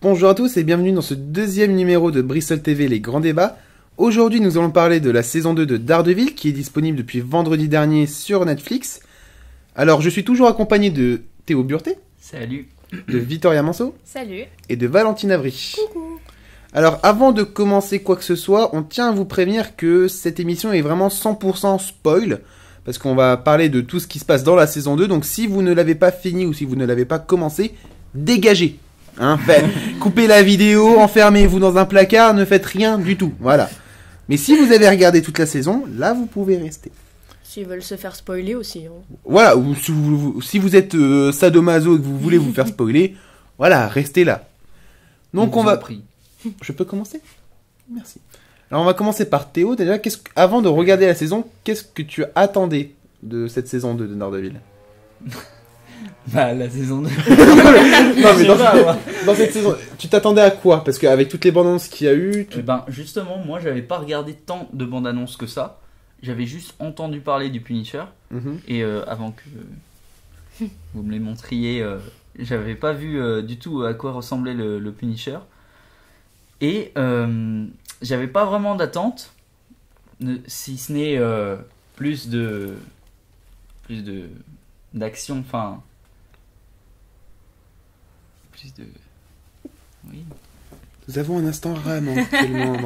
Bonjour à tous et bienvenue dans ce deuxième numéro de Bristol TV, les grands débats. Aujourd'hui, nous allons parler de la saison 2 de Daredevil qui est disponible depuis vendredi dernier sur Netflix. Alors, je suis toujours accompagné de Théo Burté. Salut. De Victoria Manso. Salut. Et de Valentine Avry. Coucou. Alors, avant de commencer quoi que ce soit, on tient à vous prévenir que cette émission est vraiment 100% spoil. Parce qu'on va parler de tout ce qui se passe dans la saison 2. Donc, si vous ne l'avez pas fini ou si vous ne l'avez pas commencé, dégagez. Coupez la vidéo, enfermez-vous dans un placard, ne faites rien du tout. Voilà. Mais si vous avez regardé toute la saison, là, vous pouvez rester. S'ils veulent se faire spoiler aussi. Hein. Voilà, ou si vous êtes sadomaso et que vous voulez vous faire spoiler, voilà, restez là. Donc on va... Je peux commencer ? Merci. Alors on va commencer par Théo. Déjà, avant de regarder la saison, qu'est-ce que tu attendais de cette saison 2 de Daredevil ? Bah, la saison 2. Non, mais dans cette saison, tu t'attendais à quoi ? Parce qu'avec toutes les bandes annonces qu'il y a eu... Ben, justement, moi, j'avais pas regardé tant de bandes annonces que ça. J'avais juste entendu parler du Punisher. Et avant que vous me les montriez, j'avais pas vu du tout à quoi ressemblait le Punisher. Et j'avais pas vraiment d'attente, si ce n'est plus d'action, enfin... Plus de... Oui. Nous avons un instant rame actuellement.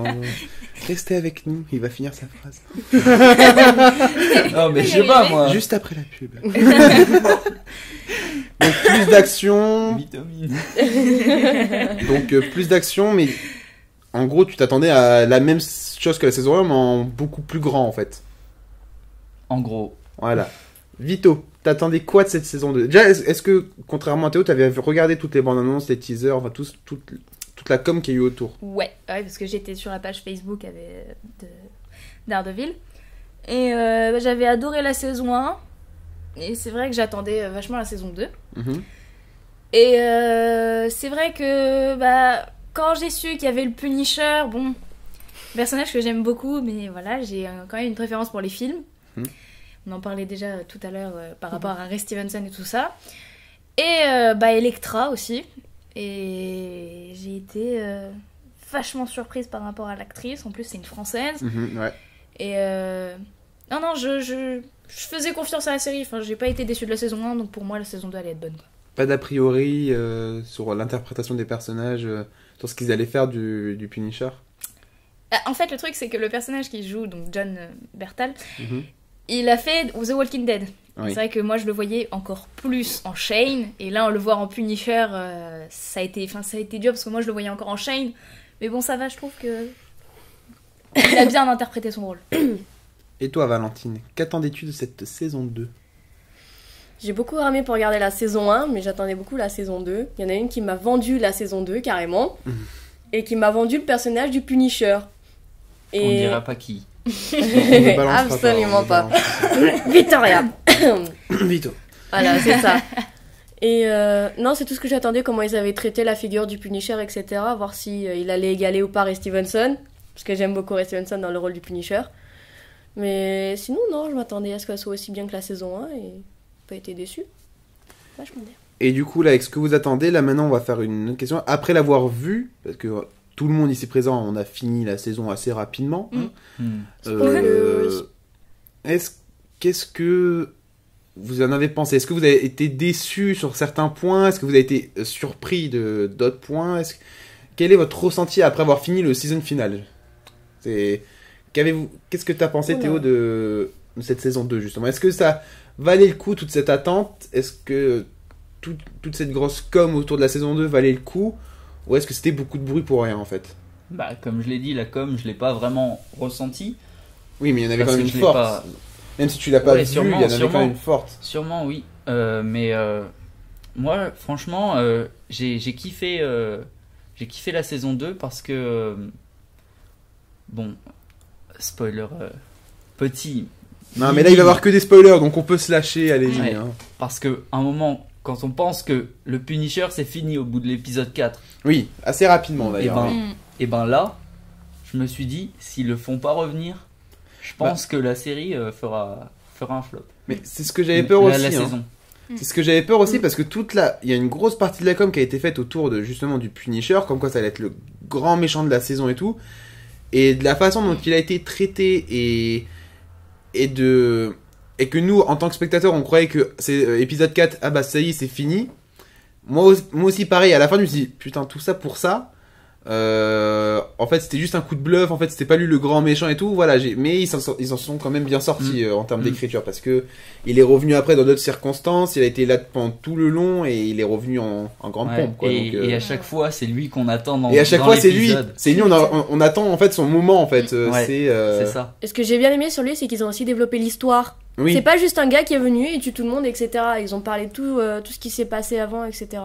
Restez avec nous, il va finir sa phrase. Non mais je sais pas moi. Juste après la pub. Donc plus d'action. Vitamine. Donc plus d'action, mais en gros tu t'attendais à la même chose que la saison 1, mais en beaucoup plus grand en fait. En gros. Voilà. Vito, t'attendais quoi de cette saison 2 ? Déjà, est-ce que, contrairement à Théo, t'avais regardé toutes les bandes annonces, les teasers, enfin toute la com qu'il y a eu autour ? Ouais, parce que j'étais sur la page Facebook de Daredevil. Et j'avais adoré la saison 1. Et c'est vrai que j'attendais vachement la saison 2. Et c'est vrai que quand j'ai su qu'il y avait le Punisher, bon, personnage que j'aime beaucoup, mais voilà, j'ai quand même une préférence pour les films. On en parlait déjà tout à l'heure par rapport à Ray Stevenson et tout ça. Et Elektra aussi. Et j'ai été vachement surprise par rapport à l'actrice. En plus, c'est une Française. Ouais. Et non, je faisais confiance à la série. Enfin, j'ai pas été déçue de la saison 1, donc pour moi, la saison 2 allait être bonne. Quoi. Pas d'a priori sur l'interprétation des personnages, sur ce qu'ils allaient faire du Punisher ? En fait, le truc, c'est que le personnage qui joue, donc John Bertal, il a fait The Walking Dead. Oui. C'est vrai que moi, je le voyais encore plus en Shane. Et là, on le voit en Punisher, ça a été dur parce que moi, je le voyais encore en Shane. Mais bon, ça va, je trouve que il a bien interprété son rôle. Et toi, Valentine, qu'attendais-tu de cette saison 2 ? J'ai beaucoup ramé pour regarder la saison 1, mais j'attendais beaucoup la saison 2. Il y en a une qui m'a vendu la saison 2, carrément. Et qui m'a vendu le personnage du Punisher. Et... On dira pas qui. Absolument pas. Victoria. Vito. Voilà, c'est ça. Et non, c'est tout ce que j'attendais, comment ils avaient traité la figure du Punisher, etc. Voir si il allait égaler ou pas Ray Stevenson. Parce que j'aime beaucoup Ray Stevenson dans le rôle du Punisher. Mais sinon, non, je m'attendais à ce qu'elle soit aussi bien que la saison 1 et pas été déçue. Vachement bien. Et du coup, là, avec ce que vous attendez, là maintenant, on va faire une autre question. Après l'avoir vu, parce que tout le monde ici présent, on a fini la saison assez rapidement. Qu'est-ce que vous en avez pensé ? Est-ce que vous avez été déçu sur certains points ? Est-ce que vous avez été surpris de d'autres points ? Quel est votre ressenti après avoir fini le season final ? Qu'est-ce que tu as pensé, Théo, de cette saison 2, justement ? Est-ce que ça valait le coup, toute cette attente ? Est-ce que toute cette grosse com autour de la saison 2 valait le coup ? Ou est-ce que c'était beaucoup de bruit pour rien, en fait ? Bah, comme je l'ai dit, la com, je l'ai pas vraiment ressentie. Oui, mais il y en avait quand même une forte. Même si tu l'as pas vu, il y en avait quand même une forte. Sûrement, oui. Mais moi, franchement, j'ai kiffé la saison 2 parce que... bon, spoiler petit. Non, mais là, il va y avoir que des spoilers, donc on peut se lâcher, allez-y. Ouais, parce qu'à un moment... Quand on pense que le Punisher c'est fini au bout de l'épisode 4. Oui, assez rapidement d'ailleurs. Et ben là, je me suis dit, s'ils le font pas revenir, je pense que la série fera un flop. Mais c'est ce que j'avais peur aussi. Saison. C'est ce que j'avais peur aussi, parce que il y a une grosse partie de la com qui a été faite autour de justement du Punisher, comme quoi ça allait être le grand méchant de la saison et tout. Et de la façon dont il a été traité et que nous, en tant que spectateurs, on croyait que c'est épisode 4, ah bah ça y est, c'est fini. Moi aussi, pareil, à la fin, je me suis dit, putain, tout ça pour ça. En fait, c'était juste un coup de bluff. En fait, c'était pas lui le grand méchant et tout. Voilà, mais ils en sont quand même bien sortis en termes d'écriture, parce que il est revenu après dans d'autres circonstances. Il a été là pendant tout le long et il est revenu en grande pompe. Quoi, et à chaque fois, c'est lui qu'on attend dans. Et à chaque fois, c'est lui. l'épisode. C'est lui. On attend en fait son moment. En fait, C'est ça. Et ce que j'ai bien aimé sur lui, c'est qu'ils ont aussi développé l'histoire. Oui. C'est pas juste un gars qui est venu et tue tout le monde, etc. Ils ont parlé de tout ce qui s'est passé avant, etc.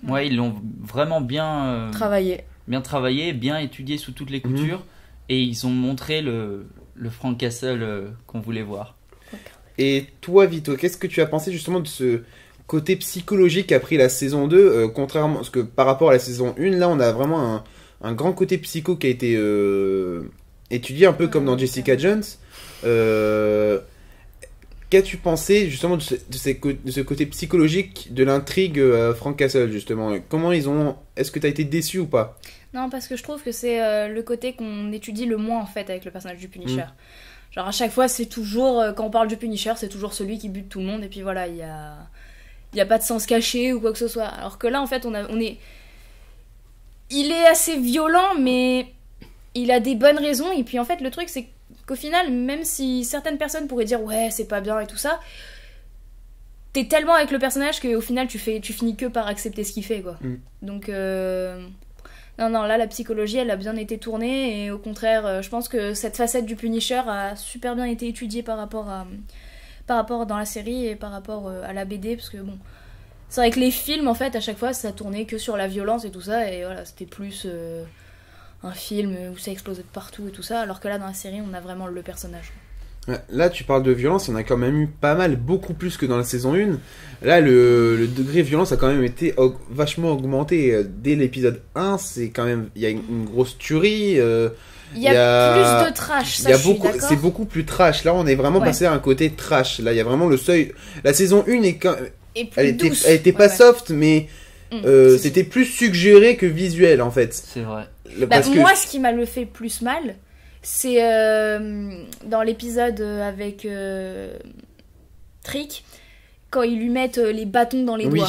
Ouais, ils l'ont vraiment bien travaillé, bien étudié sous toutes les coutures, et ils ont montré le Frank Castle qu'on voulait voir. Et toi, Vito, qu'est-ce que tu as pensé justement de ce côté psychologique qu'a pris la saison 2, contrairement, parce que par rapport à la saison 1, là on a vraiment un grand côté psycho qui a été étudié, un peu comme dans Jessica Jones. Qu'as-tu pensé justement de ce côté psychologique de l'intrigue Frank Castle, justement? Est-ce que tu as été déçu ou pas? Non, parce que je trouve que c'est le côté qu'on étudie le moins en fait avec le personnage du Punisher. Genre à chaque fois, c'est toujours, quand on parle du Punisher, c'est toujours celui qui bute tout le monde, et puis voilà, il y a pas de sens caché ou quoi que ce soit. Alors que là, en fait, il est assez violent, mais il a des bonnes raisons, et puis en fait, le truc, c'est qu'au final, même si certaines personnes pourraient dire ouais, c'est pas bien et tout ça, t'es tellement avec le personnage qu'au final, tu finis que par accepter ce qu'il fait, quoi. Donc, non, là, la psychologie, elle a bien été tournée, et au contraire, je pense que cette facette du Punisher a super bien été étudiée par rapport dans la série et par rapport à la BD, parce que bon, c'est vrai que les films, en fait, à chaque fois, ça tournait que sur la violence et tout ça, et voilà, c'était plus un film où ça explosait de partout et tout ça, alors que là, dans la série, on a vraiment le personnage. Là, tu parles de violence, il y en a quand même eu pas mal, beaucoup plus que dans la saison 1. Là, le degré de violence a quand même été vachement augmenté. Dès l'épisode 1, c'est quand même, il y a une grosse tuerie. Il y a plus de trash, ça, je suis d'accord. C'est beaucoup plus trash. Là, on est vraiment passé à un côté trash. Là, il y a vraiment le seuil. La saison 1 elle était pas soft, mais c'était plus suggéré que visuel, en fait. C'est vrai. Moi, ce qui m'a le fait plus mal, c'est dans l'épisode avec Trick, quand ils lui mettent les bâtons dans les doigts.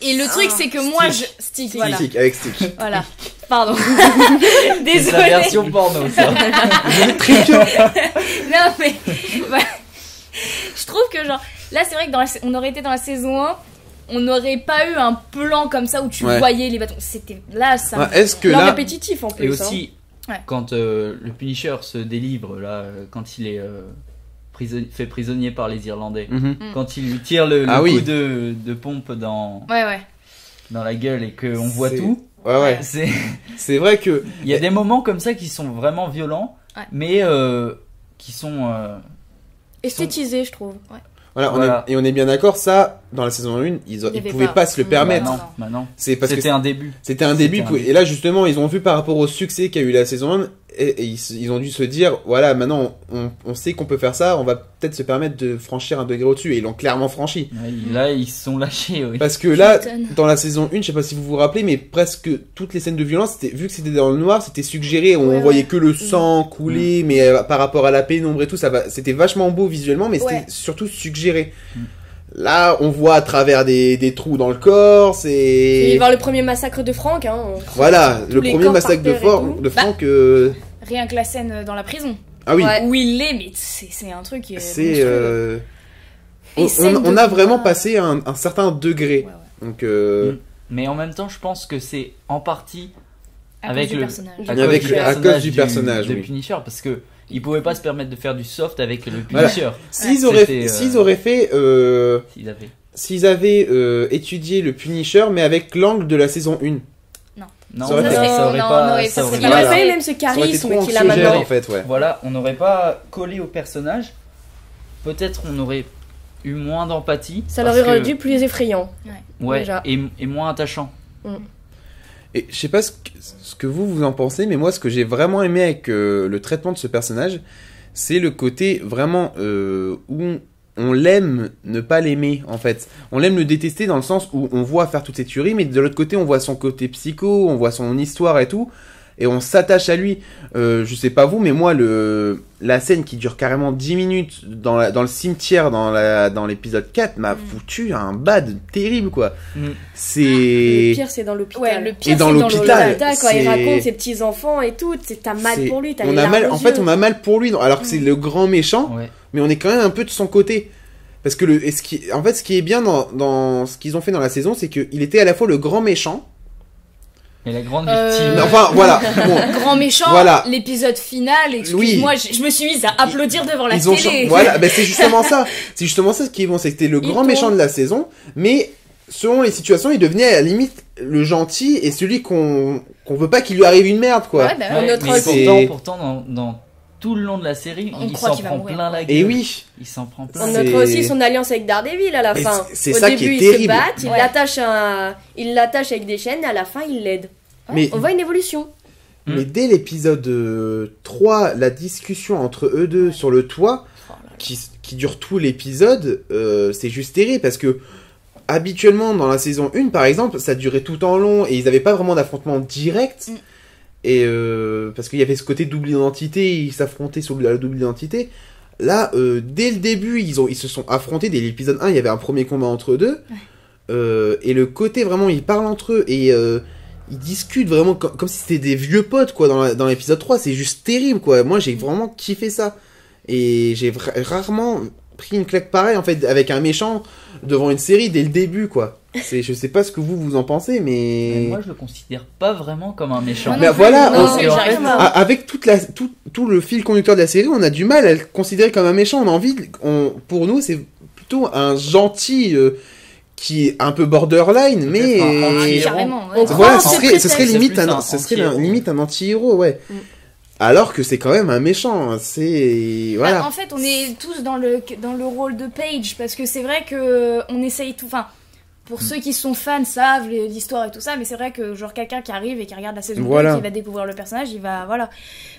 Et le truc, c'est que moi, Stick, voilà. Stick, avec Stick. Voilà, pardon. Désolée. C'est la version porno, ça. Non, mais... je trouve que, genre, là, c'est vrai que on aurait été dans la saison 1, on n'aurait pas eu un plan comme ça où tu voyais les bâtons. C'était là, ça... Est-ce que là... répétitif, en plus. Et aussi... Quand le Punisher se délivre, là, quand il est fait prisonnier par les Irlandais, quand il lui tire le coup de pompe dans la gueule et qu'on voit tout, c'est vrai que... Il y a des moments comme ça qui sont vraiment violents, mais qui sont... esthétisés, je trouve. Voilà. On est bien d'accord, ça, dans la saison 1, ils pouvaient pas se le permettre. Non. C'est parce c'était un début. C'était un début. Et là, justement, ils ont vu par rapport au succès qu'a eu la saison 1, et ils ont dû se dire, voilà, maintenant, on sait qu'on peut faire ça, on va peut-être se permettre de franchir un degré au-dessus. Et ils l'ont clairement franchi. Là, ils se sont lâchés, oui. Parce que là, dans la saison 1, je sais pas si vous vous rappelez, mais presque toutes les scènes de violence, vu que c'était dans le noir, c'était suggéré, on voyait que le sang couler, mais par rapport à la pénombre et tout, c'était vachement beau visuellement, mais c'était surtout suggéré. Là, on voit à travers des trous dans le corps, c'est... Il va y avoir le premier massacre de Frank, hein. Voilà, le premier massacre de Frank... Rien que la scène dans la prison. Ah oui. Où il l'est, mais c'est un truc... C'est... On a vraiment passé un certain degré. Donc... Mais en même temps, je pense que c'est en partie... à cause du personnage de Punisher, parce que ils pouvaient pas se permettre de faire du soft avec le Punisher. S'ils auraient fait... S'ils avaient étudié le Punisher, mais avec l'angle de la saison 1. Non, ça aurait pas... Il aurait fallu même ce charisme qu'il a maintenant. En fait, Voilà, on n'aurait pas collé au personnage. Peut-être on aurait eu moins d'empathie. Ça l'aurait rendu plus effrayant. Et moins attachant. Et je sais pas ce que vous en pensez, mais moi, ce que j'ai vraiment aimé avec le traitement de ce personnage, c'est le côté vraiment où on l'aime ne pas l'aimer, en fait. On l'aime le détester dans le sens où on voit faire toutes ces tueries, mais de l'autre côté, on voit son côté psycho, on voit son histoire et tout, et on s'attache à lui. Je sais pas vous, mais moi, la scène qui dure carrément 10 minutes dans le cimetière, dans l'épisode 4, m'a foutu un bad terrible, quoi. C'est... Le pire, c'est dans l'hôpital. Ouais, le pire, Et dans c'est l'hôpital, Quand il raconte ses petits-enfants et tout, t'as mal pour lui, t'as les larmes aux yeux. on a mal pour lui, alors que c'est le grand méchant, mais on est quand même un peu de son côté. Parce que ce qui est bien dans ce qu'ils ont fait dans la saison, c'est qu'il était à la fois le grand méchant, et la grande victime. Enfin, voilà. Bon. Grand méchant, Voilà. l'épisode final, excuse-moi, je me suis mise à applaudir devant la télé. Voilà, ben c'est justement ça. C'est justement ça ce qui est bon, c'est que c'était le grand méchant de la saison, mais selon les situations, il devenait à la limite le gentil et celui qu'on veut pas qu'il lui arrive une merde, quoi. Ouais, bah ouais. Mais pourtant dans tout le long de la série, il s'en prend plein la gueule. Et oui. Il s'en prend plein. On notera aussi son alliance avec Daredevil à la fin. C'est Au ça début, qui est il terrible. se bat, il l'attache avec des chaînes, et à la fin, il l'aide. Mais on voit une évolution. Mais dès l'épisode 3, la discussion entre eux deux sur le toit, qui dure tout l'épisode, c'est juste terrible parce que habituellement dans la saison 1 par exemple, ça durait tout en long et ils n'avaient pas vraiment d'affrontement direct. Et parce qu'il y avait ce côté double identité, ils s'affrontaient sur la double identité. Là, dès le début, ils se sont affrontés. Dès l'épisode 1, il y avait un premier combat entre eux deux. Et le côté vraiment, ils parlent entre eux et ils discutent vraiment comme si c'était des vieux potes, quoi, dans l'épisode 3. C'est juste terrible, quoi. Moi, j'ai vraiment kiffé ça. Et j'ai rarement pris une claque pareille, en fait, avec un méchant devant une série dès le début, quoi. Je sais pas ce que vous en pensez, mais moi je le considère pas vraiment comme un méchant. Mais voilà, avec tout le fil conducteur de la série, on a du mal à le considérer comme un méchant. On a envie, pour nous, c'est plutôt un gentil qui est un peu borderline, mais carrément. Voilà, ce serait limite un anti-héros, ouais. Alors que c'est quand même un méchant, c'est voilà. Bah, en fait, on est tous dans le rôle de Paige parce que c'est vrai que on essaye tout. Enfin, pour ceux qui sont fans savent l'histoire et tout ça, mais c'est vrai que genre quelqu'un qui arrive et qui regarde la saison 2, qui va découvrir le personnage, il va voilà.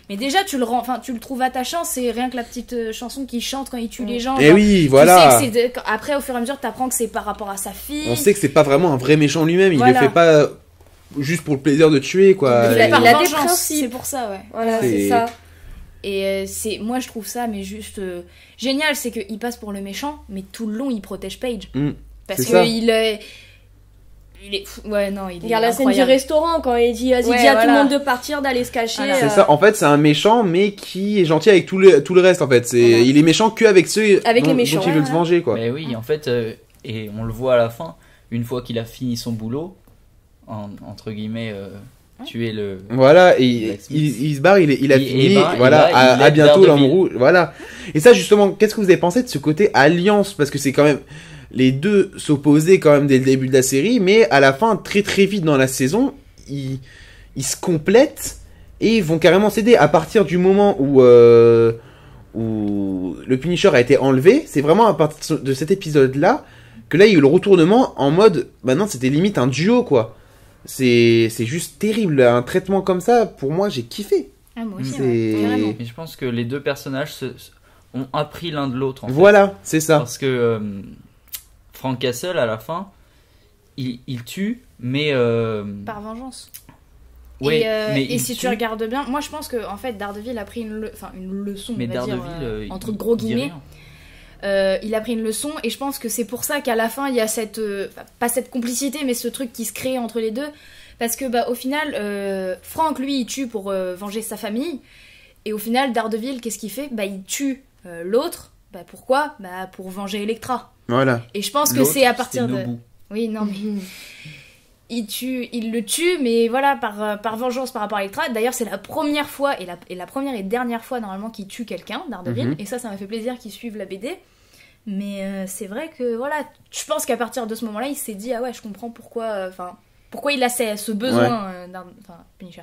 Mais déjà tu le trouves attachant, c'est rien que la petite chanson qu'il chante quand il tue les gens. Et oui, voilà. Tu sais que après au fur et à mesure t'apprends que c'est par rapport à sa fille. On sait que c'est pas vraiment un vrai méchant lui-même, il le fait pas juste pour le plaisir de tuer, quoi. Il a des principes. C'est pour ça, ouais. Voilà, c'est ça. Et moi je trouve ça mais juste génial, c'est qu'il passe pour le méchant, mais tout le long il protège Paige. Parce qu'il est... Ouais, non, il est Regarde la scène du restaurant quand il dit, vas-y, dis à tout le monde de partir, d'aller se cacher. Voilà. C'est ça, en fait, c'est un méchant, mais qui est gentil avec tout le reste, en fait. Il est méchant qu'avec ceux dont il veut se venger, quoi. Mais oui, en fait, et on le voit à la fin, une fois qu'il a fini son boulot, entre guillemets... tuer le... Voilà, et il se barre, il a fini, voilà, à bientôt l'homme rouge, voilà. Et ça, justement, qu'est-ce que vous avez pensé de ce côté alliance? Parce que c'est quand même... Les deux s'opposaient quand même dès le début de la série, mais à la fin, très très vite dans la saison, ils se complètent et vont carrément s'aider. À partir du moment où le Punisher a été enlevé, c'est vraiment à partir de cet épisode-là que là, il y a eu le retournement en mode... Maintenant, c'était limite un duo, quoi. C'est juste terrible, un traitement comme ça, pour moi j'ai kiffé. Moi aussi, carrément. Et je pense que les deux personnages ont appris l'un de l'autre. Voilà, c'est ça. Parce que Frank Castle à la fin, il tue, mais par vengeance. Oui, et si tu regardes bien, moi je pense que en fait Daredevil a pris une leçon, mais on va dire, entre gros guillemets. Il a pris une leçon et je pense que c'est pour ça qu'à la fin il y a cette pas cette complicité mais ce truc qui se crée entre les deux parce que au final Frank lui il tue pour venger sa famille et au final Daredevil qu'est-ce qu'il fait il tue l'autre pourquoi pour venger Elektra, voilà. Et je pense que c'est à partir de oui non mais il le tue mais voilà par vengeance par rapport à Elektra. D'ailleurs c'est la première fois et la première et dernière fois normalement qu'il tue quelqu'un, Daredevil, et ça m'a fait plaisir qu'il suive la BD. Mais c'est vrai que voilà, je pense qu'à partir de ce moment-là il s'est dit ah ouais je comprends pourquoi il a ce besoin d'un Punisher.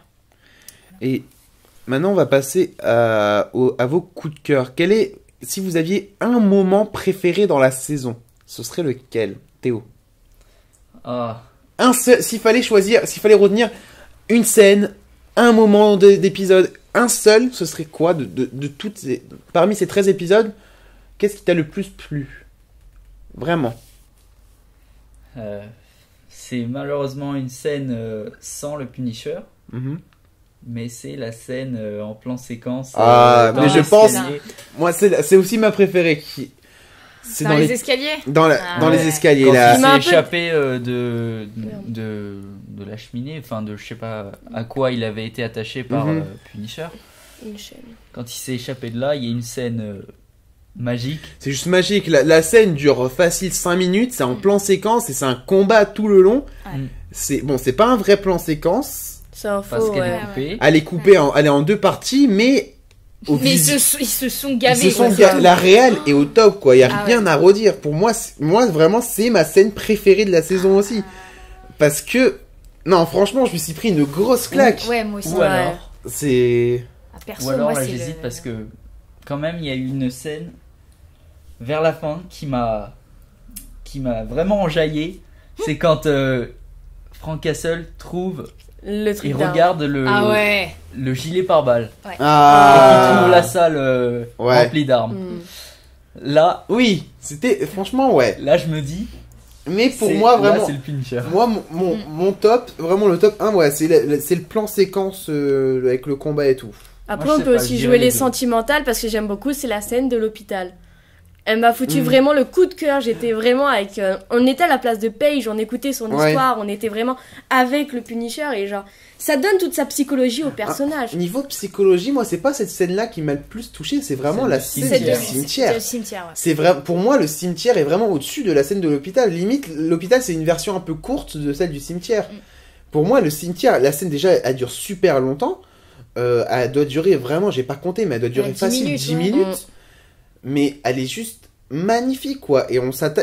Voilà. Et maintenant on va passer à vos coups de cœur. Si vous aviez un moment préféré dans la saison, ce serait lequel, Théo? Un seul, s'il fallait retenir une scène, un moment d'épisode, un seul, ce serait quoi parmi ces 13 épisodes, qu'est-ce qui t'a le plus plu? Vraiment. C'est malheureusement une scène sans le Punisher, mais c'est la scène en plan séquence. Mais je pense, là. moi c'est aussi ma préférée. C'est dans les escaliers. Dans les escaliers Quand là. il s'est peu- échappé de la cheminée, enfin de je sais pas à quoi il avait été attaché par Punisher. Une chaîne. Quand il s'est échappé de là, il y a une scène magique. C'est juste magique. La scène dure facile 5 minutes. C'est en plan séquence et c'est un combat tout le long. Ouais. C'est pas un vrai plan séquence. C'est un Parce faux, qu'elle ouais. est coupée. Elle est coupée, elle est en 2 parties, mais Mais ils se sont gavés. la réelle est au top quoi. Y a Ah rien à redire. Pour moi, vraiment c'est ma scène préférée de la saison aussi. Parce que non, franchement, je me suis pris une grosse claque. Ouais, moi aussi. Ou Ouais. alors, C'est Perso, ou alors moi, là c'est j'hésite le- parce que quand même il y a eu une scène vers la fin qui m'a vraiment enjaillé. C'est quand Frank Castle trouve Le truc et d'arbre. regarde Ah ouais. le gilet pare-balles. Et il ah trouve la salle Ouais. remplie d'armes. Mm. Là, oui, c'était franchement ouais. là je me dis. Mais pour c'est- moi là, vraiment c'est le Punisher. moi mon top, vraiment le top 1 ouais, c'est le plan séquence avec le combat et tout. Après, Moi, je on sais peut pas, aussi je jouer dirais les les deux. sentimentales parce que j'aime beaucoup, c'est la scène de l'hôpital. Elle m'a foutu Mm. vraiment le coup de cœur. J'étais vraiment avec. On était à la place de Paige, on écoutait son Ouais. histoire, on était vraiment avec le Punisher et genre. Ça donne toute sa psychologie au personnage. Niveau psychologie, moi c'est pas cette scène-là qui m'a le plus touché, c'est vraiment Celle la du scène C'est du cimetière. cimetière. le cimetière, ouais. C'est vrai, pour moi le cimetière est vraiment au-dessus de la scène de l'hôpital. Limite, l'hôpital c'est une version un peu courte de celle du cimetière. Pour moi, le cimetière, la scène déjà, elle dure super longtemps. Elle doit durer vraiment, j'ai pas compté, mais elle doit durer 10 facile minutes, 10 ouais. minutes. Mais elle est juste magnifique, quoi. Et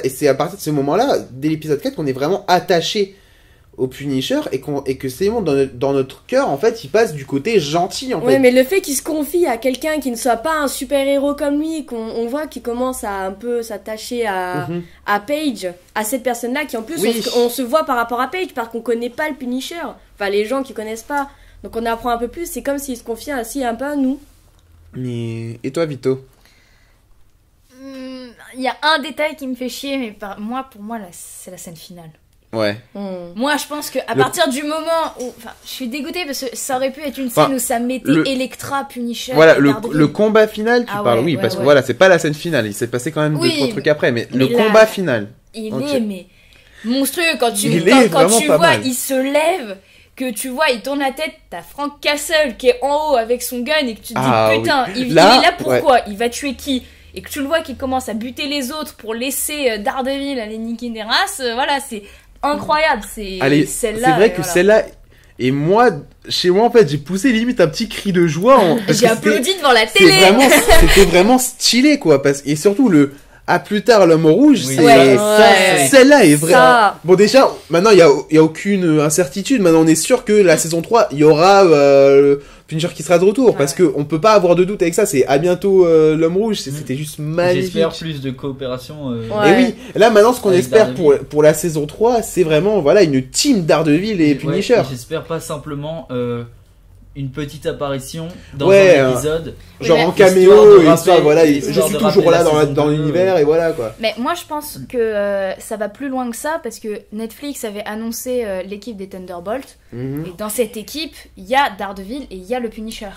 et c'est à partir de ce moment-là, dès l'épisode 4, qu'on est vraiment attaché au Punisher et que c'est bon, dans notre cœur, en fait, il passe du côté gentil, en Ouais, fait. mais le fait qu'il se confie à quelqu'un qui ne soit pas un super-héros comme lui, qu'on voit qu'il commence à un peu s'attacher Mhm. à Paige, à cette personne-là qui en plus Oui. on se voit par rapport à Paige parce qu'on connaît pas le Punisher. Enfin, les gens qui connaissent pas. Donc on apprend un peu plus, c'est comme s'il se confiait ainsi un peu à nous. Et toi, Vito? Il y a un détail qui me fait chier, mais pour moi, c'est la scène finale. Ouais. Moi, je pense que à Le- partir du moment où, enfin, je suis dégoûtée parce que ça aurait pu être une Enfin, scène où ça mettait le- Electra, Punisher. Voilà, et Daredevil. le combat final, tu Ah parles, ouais, oui, ouais, parce que ouais. voilà, c'est pas la scène finale, il s'est passé quand même Oui, 2-3 trucs après, mais le mais là- combat final. Il Ok. est mais monstrueux quand tu Il quand, est quand vraiment tu pas vois, mal. il se lève, que tu vois, il tourne la tête, t'as Frank Castle qui est en haut avec son gun et que tu te dis Ah putain, oui. il Là, est là pourquoi Il va tuer qui Et que tu le vois qu'il commence à buter les autres pour laisser Daredevil aller niquer des races, voilà, c'est incroyable, c'est Allez, celle-là. c'est vrai que voilà. celle-là, et moi, chez moi, en fait, j'ai poussé limite un petit cri de joie. Parce J'ai que c'était- applaudi devant la c'était télé. c'était vraiment stylé, quoi, et surtout à plus tard, l'homme rouge, Oui. c'est, Ouais, ouais. celle-là est vraie. Ça, Bon, déjà, maintenant, il y a aucune incertitude. Maintenant, on est sûr que la saison 3, il y aura Punisher qui sera de retour. Ouais. Parce que on peut pas avoir de doute avec ça. C'est à bientôt l'homme rouge. C'était juste magnifique. J'espère plus de coopération. Et oui, là, maintenant, ce qu'on Avec espère Daredevil. pour la saison 3, c'est vraiment, voilà, une team Daredevil et Ouais, Punisher. j'espère pas simplement une petite apparition dans Ouais, un épisode. Genre mais- en Histoire caméo, de et histoire, rappeler- voilà, je histoire suis de toujours rappeler là la saison dans 2, l'univers, et voilà, quoi. Mais moi, je pense que ça va plus loin que ça parce que Netflix avait annoncé l'équipe des Thunderbolts. Mhm. Et dans cette équipe, il y a Daredevil et il y a le Punisher.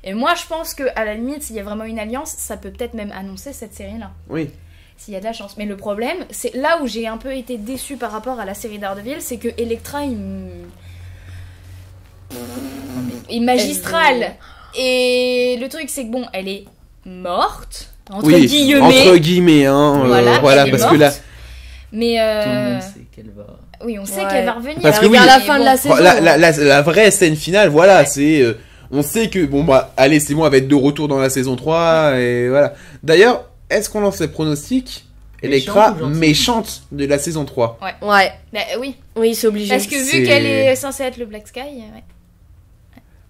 Et moi, je pense que à la limite, s'il y a vraiment une alliance, ça peut peut-être même annoncer cette série-là. Oui. S'il y a de la chance. Mais le problème, c'est là où j'ai un peu été déçue par rapport à la série Daredevil, c'est que Elektra est magistrale. Et le truc, c'est que bon, elle est morte, entre Oui, guillemets. entre guillemets, hein. Voilà, elle est parce morte. que là, Mais Tout le monde sait qu'elle va. oui, on sait Ouais. qu'elle va revenir. Parce que arrive oui, à la Mais fin de bon. la saison. la vraie scène finale, voilà, c'est, on sait que, bon, bah, allez, c'est bon, elle va être de retour dans la saison 3, et voilà. D'ailleurs, est-ce qu'on lance les pronostics? Elektra, Méchante ou gentille méchante de la saison 3. Ouais, Bah, oui, oui, c'est obligé. parce que C'est- vu qu'elle est censée être le Black Sky, ouais.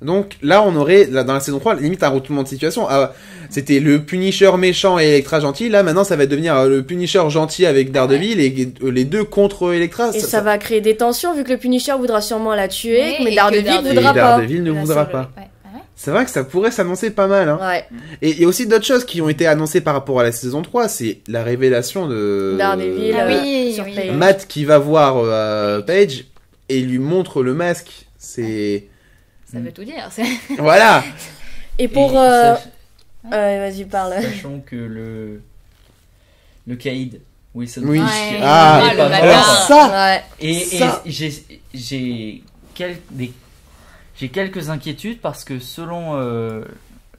Donc là, on aurait, là, dans la saison 3, limite un retournement de situation. Ah, c'était le Punisher méchant et Elektra gentil. Là, maintenant, ça va devenir le Punisher gentil avec Daredevil et les deux contre Elektra. Et ça va créer des tensions vu que le Punisher voudra sûrement la tuer, Ouais, et mais que Daredevil Daredevil voudra et pas. Daredevil ne La voudra seule- pas. ouais, ouais. c'est vrai que ça pourrait s'annoncer pas mal. Hein. Ouais. Et il y a aussi d'autres choses qui ont été annoncées par rapport à la saison 3. C'est la révélation de Daredevil, oui, sur oui. Page. Matt qui va voir Paige et lui montre le masque. C'est... Ça veut tout dire. Voilà. Et pour... Et vas-y, parle. sachant que le caïd Wilson Oui. Ouais. Ah, Ah, le alors bâtard. ça... Ouais. et Ça- j'ai quelques inquiétudes parce que selon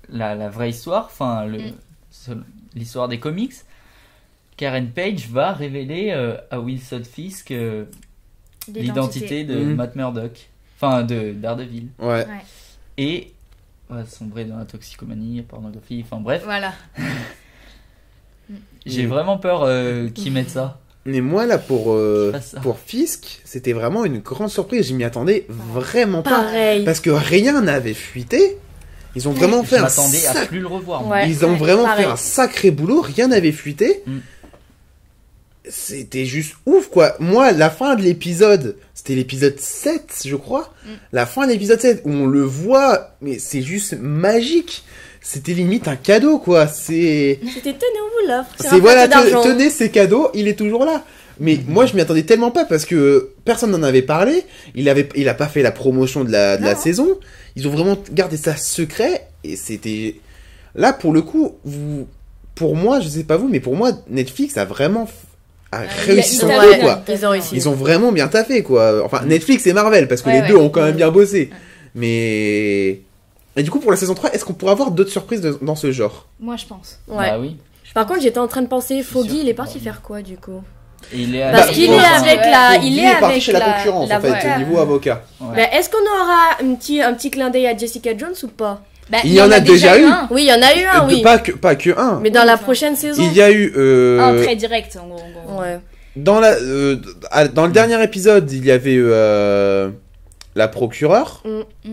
la vraie histoire, enfin l'histoire des comics, Karen Page va révéler à Wilson Fisk l'identité de Mm. Matt Murdock, enfin de Daredevil, Ouais. et sombrer dans la toxicomanie, la pornographie, enfin bref, Voilà. j'ai Mm. vraiment peur qu'ils mettent ça. Mais moi, là, pour Pas ça. Fisk, c'était vraiment une grande surprise. Je m'y attendais vraiment pas. Pareil. Parce que rien n'avait fuité. Ils ont vraiment fait Je un m'attendais à sac... plus le revoir. moi. Ouais. Ils ont vraiment pareil. fait un sacré boulot. Rien n'avait fuité. Mm. C'était juste ouf, quoi. Moi, la fin de l'épisode, c'était l'épisode 7, je crois. La fin de l'épisode 7, où on le voit, mais c'est juste magique. C'était limite un cadeau, quoi. C'est... C'était tenez-vous l'offre. C'est voilà, tenez ces cadeaux, il est toujours là. Mais moi, je m'y attendais tellement pas parce que personne n'en avait parlé. Il a pas fait la promotion de la saison. Ils ont vraiment gardé ça secret et c'était là pour le coup. Pour moi, je sais pas vous, mais pour moi, Netflix a vraiment réussi ils son ont coup, bien quoi. Ils ont réussi. Ils ont vraiment bien taffé, quoi. Enfin, Netflix et Marvel parce que Ouais, les deux ouais. ont quand même bien bossé. Mais et du coup, pour la saison 3, est-ce qu'on pourra avoir d'autres surprises dans ce genre? Moi, je pense. Ouais. Bah oui. Par contre, j'étais en train de penser, Foggy, sûr. il est parti faire quoi du coup? Et il est Parce Bah, qu'il bon, est enfin, avec ouais. la, Il il est est parti avec chez la concurrence en fait, l'avocat. au niveau avocat. Ouais. Mais est-ce qu'on aura un petit clin d'œil à Jessica Jones ou pas? Bah, Il y en a déjà eu. un. Oui, il y en a eu un, oui. Pas que un. Mais dans la prochaine saison. Il y a eu Un très direct, en gros. Ouais. dans le dernier épisode, il y avait la procureure. Mm.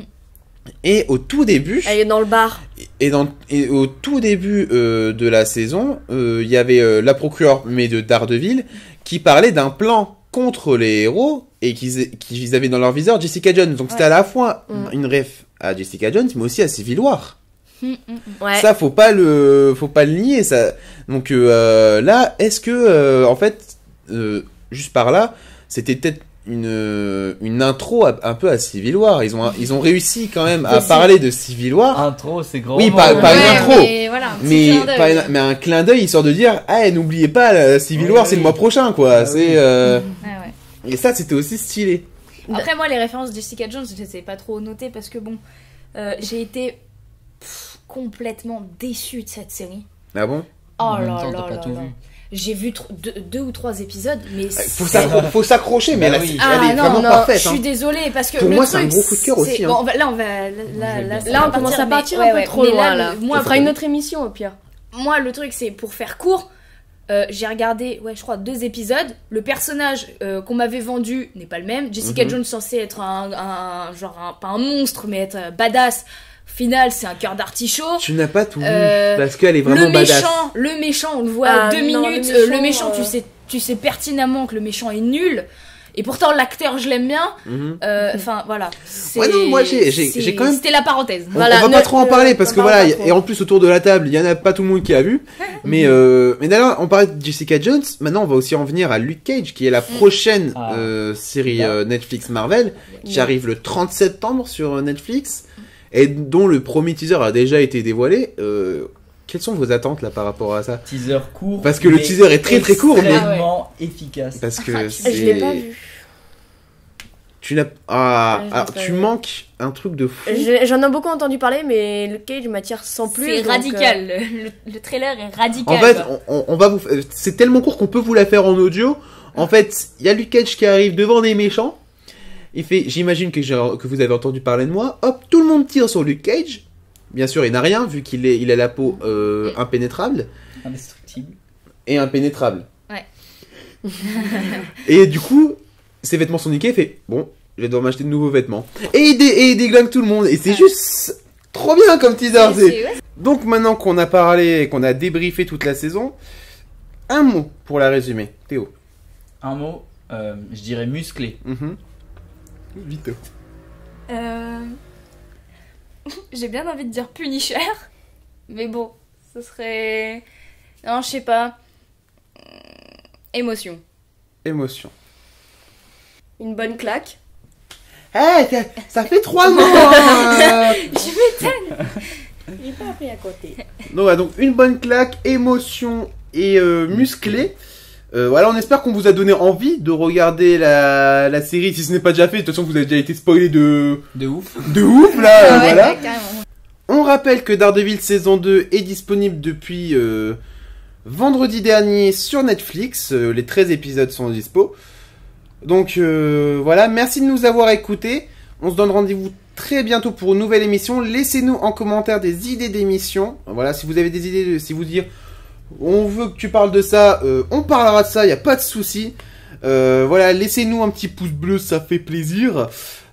Et au tout début, Elle est dans le bar. et au tout début de la saison, il y avait la procureure, mais de Daredevil, qui parlait d'un plan contre les héros et qu'ils avaient dans leur viseur Jessica Jones. Donc c'était à la fois une ref à Jessica Jones, mais aussi à Civil War. Ouais. Ça, faut pas le nier. Ça. Donc là, est-ce que en fait, juste par là, c'était peut-être une intro un peu à Civil War. Ils ont réussi quand même à Aussi. parler de Civil War. Intro, c'est grand. Oui, mot. pas une Ouais, intro. Mais voilà, un petit clin d'œil. Mais un clin d'œil histoire de dire, ah, n'oubliez pas, Civil Oui, War, c'est oui. le mois prochain, quoi. Ah, c'est oui. Ouais, ouais. et ça, c'était aussi stylé. Après, moi, les références de Jessica Jones, je ne les ai pas trop notées parce que bon, j'ai été complètement déçue de cette série. Ah bon? Oh En même là temps, là t'as pas là tout là. vu. J'ai vu deux ou trois épisodes, mais Faut s'accrocher, mais Bah elle, oui. elle est vraiment parfaite. je hein. suis désolée parce que Pour le moi, c'est un truc, gros coup de cœur aussi, c'est- hein. Bon, là, on va, Là, on commence à partir un peu trop mais loin, là, là. moi, On fera une autre émission, au pire. moi, le truc, c'est pour faire court. J'ai regardé, je crois, 2 épisodes. Le personnage qu'on m'avait vendu n'est pas le même. Jessica Jones censée être pas un monstre, mais être badass. Final, c'est un cœur d'artichaut. Tu n'as pas tout vu, Euh, parce qu'elle est vraiment badass. Le méchant, on le voit Ah, à 2 non, minutes. le Le méchant, méchant, tu sais pertinemment que le méchant est nul. Et pourtant, l'acteur, je l'aime bien. Mhm. Enfin, voilà. Ouais, non, moi, j'ai quand même- C'était la parenthèse. On va pas trop en parler parce que voilà, et en plus autour de la table, il y en a pas tout le monde qui a vu. Mais d'ailleurs, on parlait de Jessica Jones. Maintenant, on va aussi en venir à Luke Cage, qui est la prochaine Ah. série Netflix Marvel, qui arrive le 30 septembre sur Netflix et dont le premier teaser a déjà été dévoilé. Quelles sont vos attentes là par rapport à ça? Teaser court. Parce que le mais teaser est très très court, mais extrêmement efficace. parce que Je l'ai pas vu. tu n'as Ouais, je l'ai pas tu vu. manques un truc de fou. J'en ai beaucoup entendu parler, mais le Cage m'attire sans plus. C'est donc, radical. Le trailer est radical. En fait, quoi. on va c'est tellement court qu'on peut vous la faire en audio. En fait, il y a Luke Cage qui arrive devant des méchants. Il fait, j'imagine que vous avez entendu parler de moi. Hop, tout le monde tire sur Luke Cage. Bien sûr, il n'a rien vu il a la peau impénétrable Indestructible. et impénétrable. Ouais. Et du coup, ses vêtements sont niqués. Il fait, bon, je vais devoir m'acheter de nouveaux vêtements. Et il déglingue tout le monde. Et c'est juste trop bien comme teaser. Ouais. Donc maintenant qu'on a parlé et qu'on a débriefé toute la saison, un mot pour la résumer. Théo. Un mot, je dirais musclé. Vito. j'ai bien envie de dire Punisher. Mais bon, ce serait... Non, je sais pas. Émotion. Émotion. Une bonne claque. Ça fait 3 mots hein. Je m'étonne. Il est pas appris à côté. Donc une bonne claque, émotion et musclé. Voilà, on espère qu'on vous a donné envie de regarder la série, si ce n'est pas déjà fait. De toute façon, vous avez déjà été spoilé de ouf. De ouf, là, Ah ouais, voilà. ouais, carrément. On rappelle que Daredevil saison 2 est disponible depuis vendredi dernier sur Netflix. Les 13 épisodes sont dispo. Donc voilà, merci de nous avoir écoutés. On se donne rendez-vous très bientôt pour une nouvelle émission. Laissez-nous en commentaire des idées d'émissions. Voilà, si vous avez des idées, si vous dites on veut que tu parles de ça, on parlera de ça, il n'y a pas de souci. Voilà, laissez-nous un petit pouce bleu, ça fait plaisir.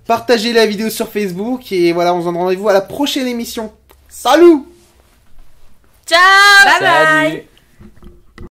Partagez la vidéo sur Facebook et voilà, on se donne rendez-vous à la prochaine émission. Salut! Ciao. Bye bye. Salut.